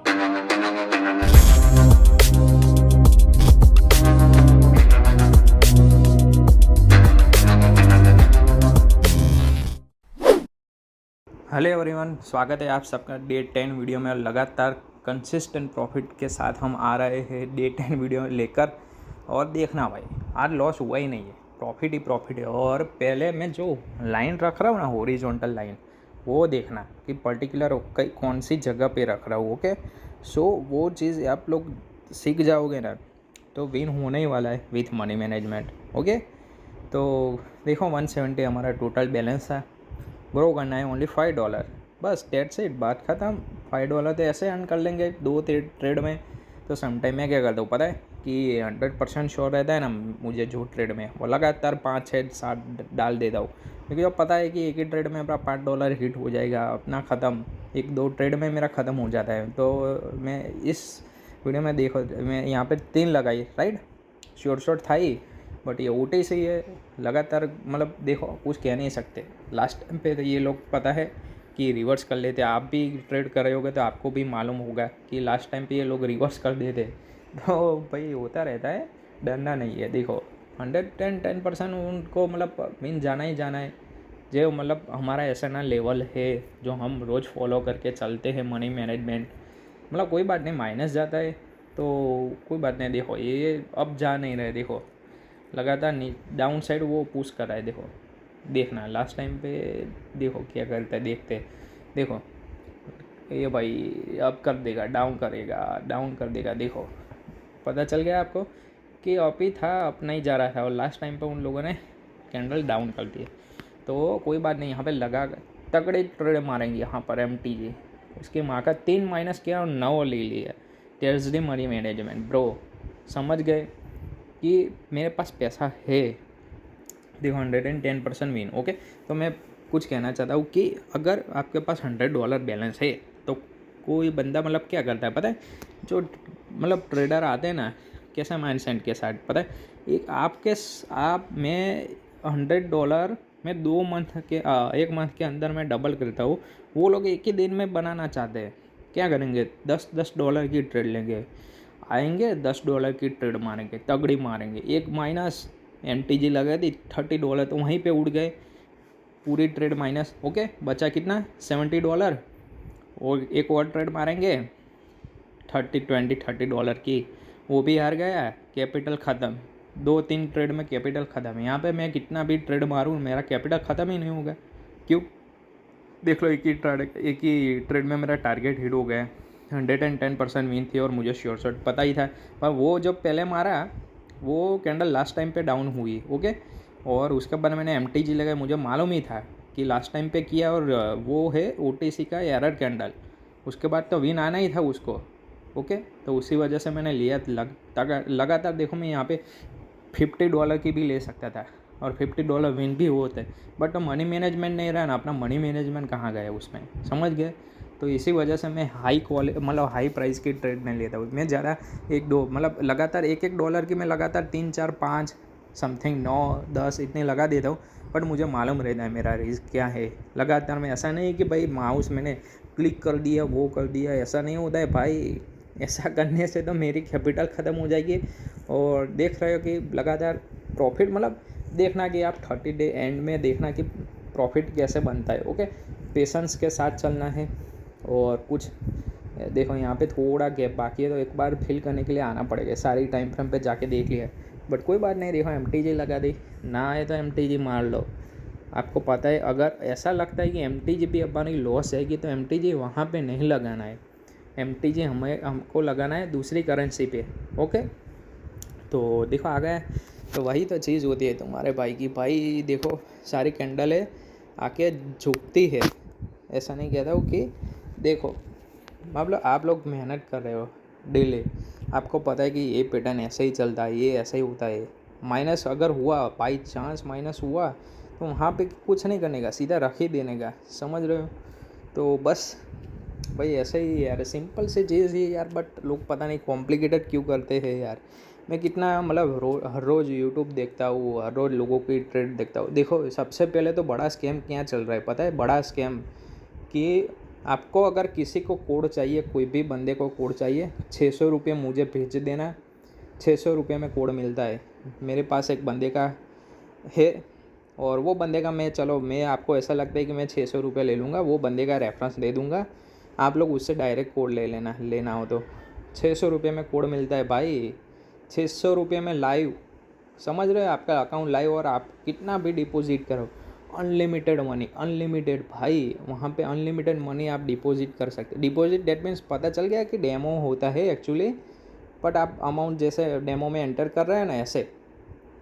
Hello everyone, स्वागत है आप सबका डे 10 वीडियो में। लगातार कंसिस्टेंट प्रॉफिट के साथ हम आ रहे हैं डे 10 वीडियो लेकर। और देखना भाई, आज लॉस हुआ ही नहीं है, प्रॉफिट ही प्रॉफिट है। और पहले मैं जो लाइन रख रहा हूँ ना, हॉरिजॉन्टल लाइन, वो देखना कि पर्टिकुलर कौन सी जगह पे रख रहा हूँ। ओके, सो वो चीज़ आप लोग सीख जाओगे ना तो विन होने ही वाला है विथ मनी मैनेजमेंट। ओके, तो देखो 170 हमारा टोटल बैलेंस है। ग्रो करना है ओनली $5, बस डेट्स इट, बात ख़त्म। $5 तो ऐसे अर्न कर लेंगे 2 ट्रेड में। तो समटाइम मैं क्या करता हूँ पता है कि 100% श्योर रहता है ना मुझे जो ट्रेड में, वो लगातार 5 6 7 डाल देता हूँ, क्योंकि अब पता है कि एक ही ट्रेड में अपना $5 हिट हो जाएगा, अपना ख़त्म। 1-2 ट्रेड में मेरा ख़त्म हो जाता है। तो मैं इस वीडियो में देखो, मैं यहाँ पे 3 लगाई, राइट, श्योर शॉट था ही, बट ये ओटी से ये लगातार, मतलब देखो कुछ कह नहीं सकते। लास्ट टाइम पे तो ये लोग पता है कि रिवर्स कर लेते, आप भी ट्रेड कर रहे होगे तो आपको भी मालूम होगा कि लास्ट टाइम पे ये लोग रिवर्स कर देते। तो भाई होता रहता है, डरना नहीं है। देखो 110% उनको मतलब मीन जाना ही जाना है। जो मतलब हमारा ऐसा ना लेवल है जो हम रोज़ फॉलो करके चलते हैं मनी मैनेजमेंट, मतलब कोई बात नहीं, माइनस जाता है तो कोई बात नहीं। देखो ये अब जा नहीं रहे, देखो लगातार डाउन साइड वो पुश कर रहा है। देखो देखना लास्ट टाइम पे, देखो क्या करता है, देखते देखो ये भाई अब कर देगा, डाउन कर देगा। देखो पता चल गया आपको कि अप ही था, अपना ही जा रहा था, और लास्ट टाइम पे उन लोगों ने कैंडल डाउन कर दिया। तो कोई बात नहीं, यहाँ पे लगा तगड़े ट्रेड मारेंगे यहाँ पर MTG। उसके माँ का 3 माइनस किया और 9 ले लिया। थर्सडे मनी मैनेजमेंट ब्रो, समझ गए कि मेरे पास पैसा है। देखो 110% विन। ओके, तो मैं कुछ कहना चाहता हूँ कि अगर आपके पास $100 बैलेंस है तो कोई बंदा मतलब क्या करता है पता है, जो मतलब ट्रेडर आते हैं ना, कैसा माइंडसेट के साथ पता है, आप मैं $100 में 2 मंथ के 1 मंथ के अंदर मैं डबल करता हूँ। वो लोग एक ही दिन में बनाना चाहते हैं। क्या करेंगे, $10 की ट्रेड लेंगे, आएंगे $10 की ट्रेड मारेंगे, तगड़ी मारेंगे, एक माइनस MTG लगा दी, $30 तो वहीं पे उड़ गए, पूरी ट्रेड माइनस। ओके, बचा कितना, $70। और एक और ट्रेड मारेंगे 30 $20 की, वो भी हार गया, कैपिटल ख़त्म। 2-3 ट्रेड में कैपिटल ख़त्म। यहाँ पे मैं कितना भी ट्रेड मारूँ मेरा कैपिटल ख़त्म ही नहीं होगा। क्यों, देख लो एक ही ट्रेड में मेरा टारगेट हिट हो गया। 110% विन थी और मुझे श्योर शॉट पता ही था, पर वो जब पहले मारा वो कैंडल लास्ट टाइम पे डाउन हुई। ओके, और उसके बाद मैंने MTG लगाया, मुझे मालूम ही था कि लास्ट टाइम पे किया, और वो है OTC का एरर कैंडल। उसके बाद तो विन आना ही था उसको। ओके, तो उसी वजह से मैंने लिया। लगातार देखो मैं यहाँ पे $50 की भी ले सकता था और $50 विन भी होते, बट मनी मैनेजमेंट नहीं रहा ना अपना। मनी मैनेजमेंट कहाँ गया उसमें, समझ गए। तो इसी वजह से मैं हाई प्राइस की ट्रेड नहीं लेता हूँ। मैं ज़्यादा 1-2 मतलब लगातार $1 की मैं लगातार 3-4-5 समथिंग 9-10 इतने लगा देता हूँ। बट मुझे मालूम रहता है मेरा रिस्क क्या है। लगातार में ऐसा नहीं कि भाई माउस मैंने क्लिक कर दिया, वो कर दिया, ऐसा नहीं होता है भाई। ऐसा करने से तो मेरी कैपिटल ख़त्म हो जाएगी। और देख रहे हो कि लगातार प्रॉफिट, मतलब देखना कि आप 30 डे एंड में देखना कि प्रॉफिट कैसे बनता है। ओके, पेशेंस के साथ चलना है। और कुछ देखो यहाँ पे थोड़ा गैप बाकी है, तो एक बार फिल करने के लिए आना पड़ेगा। सारी टाइम फ्रेम पे जाके देख लिया, बट कोई बात नहीं। देखो MTG लगा दी, ना आए तो MTG मार लो। आपको पता है, अगर ऐसा लगता है कि MTG भी अपनी लॉस जाएगी तो MTG वहाँ पे नहीं लगाना है। MTG हमको लगाना है दूसरी करेंसी पे। ओके, तो देखो आ गया। तो वही तो चीज़ होती है तुम्हारे भाई की। भाई देखो सारी कैंडल है आके झुकती है। ऐसा नहीं कहता हूँ कि देखो, मतलब आप लोग मेहनत कर रहे हो डेली, आपको पता है कि ये पैटर्न ऐसे ही चलता है, ये ऐसे ही होता है। माइनस अगर हुआ, बाई चांस माइनस हुआ, तो वहाँ पे कुछ नहीं करने का, सीधा रख ही देने का, समझ रहे हो। तो बस भाई ऐसे ही यार, सिंपल सी चीज़ ही यार, बट लोग पता नहीं कॉम्प्लिकेटेड क्यों करते हैं यार। मैं कितना मतलब हर रोज़ यूट्यूब देखता हूँ, हर रोज़ लोगों की ट्रेड देखता हूँ। देखो सबसे पहले तो बड़ा स्कैम क्या चल रहा है पता है, बड़ा स्कैम कि आपको अगर किसी को कोड चाहिए, कोई भी बंदे को कोड चाहिए, 600 रुपये मुझे भेज देना। 600 रुपये में कोड मिलता है। मेरे पास एक बंदे का है और वो बंदे का मैं आपको ऐसा लगता है कि मैं 600 रुपये ले लूँगा, वो बंदे का रेफरेंस दे दूँगा, आप लोग उससे डायरेक्ट कोड ले लेना हो तो 600 रुपये में कोड मिलता है भाई। 600 रुपये में लाइव, समझ रहे हो, आपका अकाउंट लाइव और आप कितना भी डिपॉजिट करो, अनलिमिटेड मनी, अनलिमिटेड भाई, वहाँ पे अनलिमिटेड मनी आप डिपॉजिट कर सकते। डिपॉजिट डेट मीन्स पता चल गया कि डेमो होता है एक्चुअली, बट आप अमाउंट जैसे डेमो में एंटर कर रहे हैं ना, ऐसे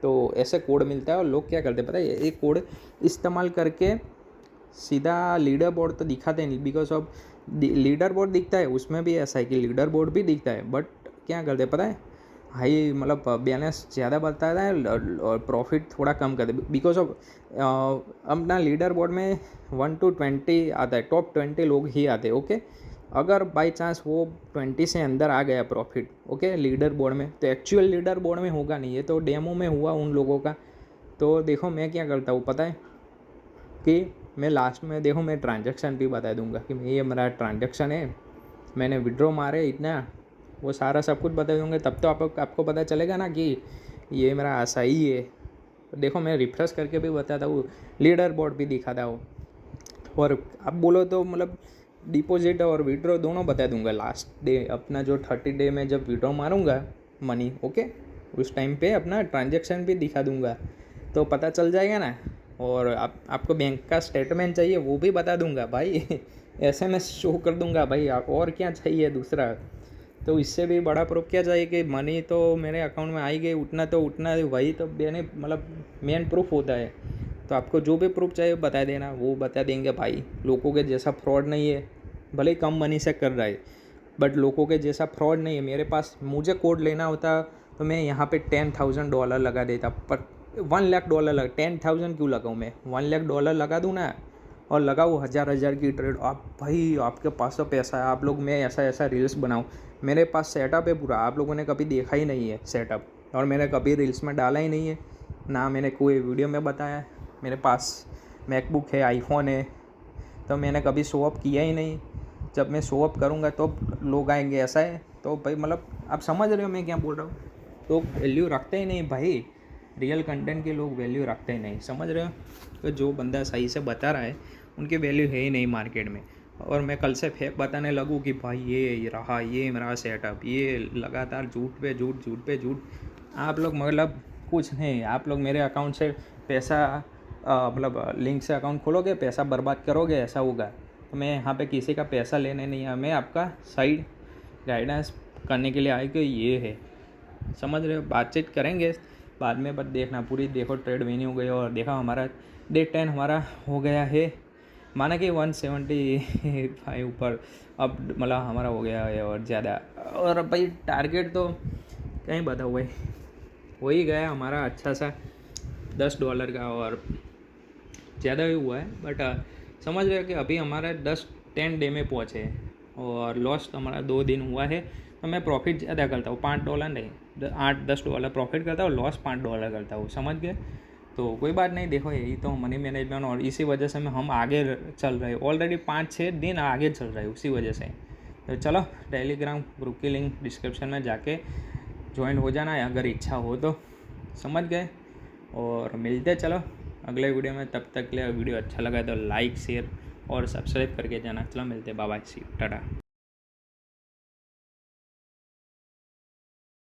तो ऐसे कोड मिलता है। और लोग क्या करते हैं पता है, ये कोड इस्तेमाल करके सीधा लीडर बोर्ड तो दिखाते नहीं, बिकॉज ऑफ लीडर बोर्ड दिखता है, उसमें भी ऐसा है कि लीडर बोर्ड भी दिखता है, बट क्या करते हैं पता है, हाई मतलब बैलेंस ज़्यादा बताता है और प्रॉफिट थोड़ा कम कर दे, बिकॉज ऑफ अपना लीडर बोर्ड में 1 to 20 आता है, टॉप 20 लोग ही आते हैं। ओके, अगर बाई चांस वो 20 से अंदर आ गया प्रॉफिट, ओके, लीडर बोर्ड में, तो एक्चुअल लीडर बोर्ड में होगा नहीं, ये तो डेमो में हुआ उन लोगों का। तो देखो मैं क्या करता हूँ पता है कि मैं लास्ट में देखो मैं ट्रांजैक्शन भी बता दूंगा कि ये मेरा ट्रांजैक्शन है, मैंने विड्रॉ मारे इतना, वो सारा सब कुछ बता दूंगा, तब तो आपको पता चलेगा ना कि ये मेरा सही है। देखो मैं रिफ्रेश करके भी बताता हूँ, लीडर बोर्ड भी दिखाता हूँ, और आप बोलो तो मतलब डिपॉजिट और विड्रॉ दोनों बता दूंगा लास्ट डे अपना, जो 30 डे में जब विड्रॉ मारूंगा मनी, ओके, उस टाइम पे अपना ट्रांजैक्शन भी दिखा दूंगा, तो पता चल जाएगा ना। और आपको बैंक का स्टेटमेंट चाहिए वो भी बता दूंगा भाई SMS शो कर दूंगा भाई, और क्या चाहिए दूसरा। तो इससे भी बड़ा प्रूफ क्या चाहिए कि मनी तो मेरे अकाउंट में आई गई, उतना वही तो मैंने मतलब मेन प्रूफ होता है। तो आपको जो भी प्रूफ चाहिए बता देना, वो बता देंगे भाई। लोगों के जैसा फ्रॉड नहीं है, भले ही कम मनी से कर रहा है, बट लोगों के जैसा फ्रॉड नहीं है। मेरे पास मुझे कोड लेना होता तो मैं यहाँ पे $10,000 लगा देता, पर $1,00,000 लगा, 10,000 क्यों लगाऊँ मैं, $1,00,000 लगा दूँ ना, और लगाऊँ हज़ार की ट्रेड। आप भाई आपके पास तो पैसा है, आप लोग, मैं ऐसा रील्स बनाऊँ, मेरे पास सेटअप है पूरा, आप लोगों ने कभी देखा ही नहीं है सेटअप, और मैंने कभी रील्स में डाला ही नहीं है, ना मैंने कोई वीडियो में बताया है। मेरे पास मैकबुक है, आईफोन है, तो मैंने कभी शो अप किया ही नहीं। जब मैं शो अप करूँगा तो लोग आएंगे, ऐसा है। तो भाई मतलब आप समझ रहे हो मैं क्या बोल रहा हूँ। लोग वैल्यू रखते ही नहीं भाई, रियल कंटेंट के लोग वैल्यू रखते ही नहीं, समझ रहे हो। तो जो बंदा सही से बता रहा है उनकी वैल्यू है ही नहीं मार्केट में। और मैं कल से फेक बताने लगूँ कि भाई ये रहा, ये मेरा सेटअप, ये लगातार झूठ पे झूठ, आप लोग मतलब कुछ नहीं, आप लोग मेरे अकाउंट से पैसा मतलब लिंक से अकाउंट खोलोगे, पैसा बर्बाद करोगे, ऐसा होगा। तो मैं यहाँ पे किसी का पैसा लेने नहीं आया, मैं आपका साइड गाइडेंस करने के लिए आया कि ये है, समझ रहे हो। बातचीत करेंगे बाद में, बट देखना पूरी देखो ट्रेड विन हो गई। और देखा हमारा डे 10 हमारा हो गया है, माना कि 175 ऊपर, अब मतलब हमारा हो गया है और ज़्यादा। और भाई टारगेट तो कहीं बताओ भाई, हो ही गया हमारा अच्छा सा $10 का, और ज़्यादा भी हुआ है, बट समझ रहे हो कि अभी हमारा 10 डे में पहुँचे हैं, और लॉस हमारा 2 दिन हुआ है। तो मैं प्रॉफिट ज़्यादा करता हूँ, $5 नहीं, $8-10 प्रॉफिट करता हूँ, लॉस $5 करता हूँ, समझ गए। तो कोई बात नहीं, देखो यही तो मनी मैनेजमेंट, और इसी वजह से हम आगे चल रहे हैं, ऑलरेडी 5-6 दिन आगे चल रहे हैं उसी वजह से। तो चलो टेलीग्राम ग्रुप की लिंक डिस्क्रिप्शन में जाके ज्वाइन हो जाना है अगर इच्छा हो तो, समझ गए। और मिलते चलो अगले वीडियो में, तब तक के लिए वीडियो अच्छा लगा तो लाइक शेयर और सब्सक्राइब करके जाना। चलो मिलते, बाय बाय, सी टाटा।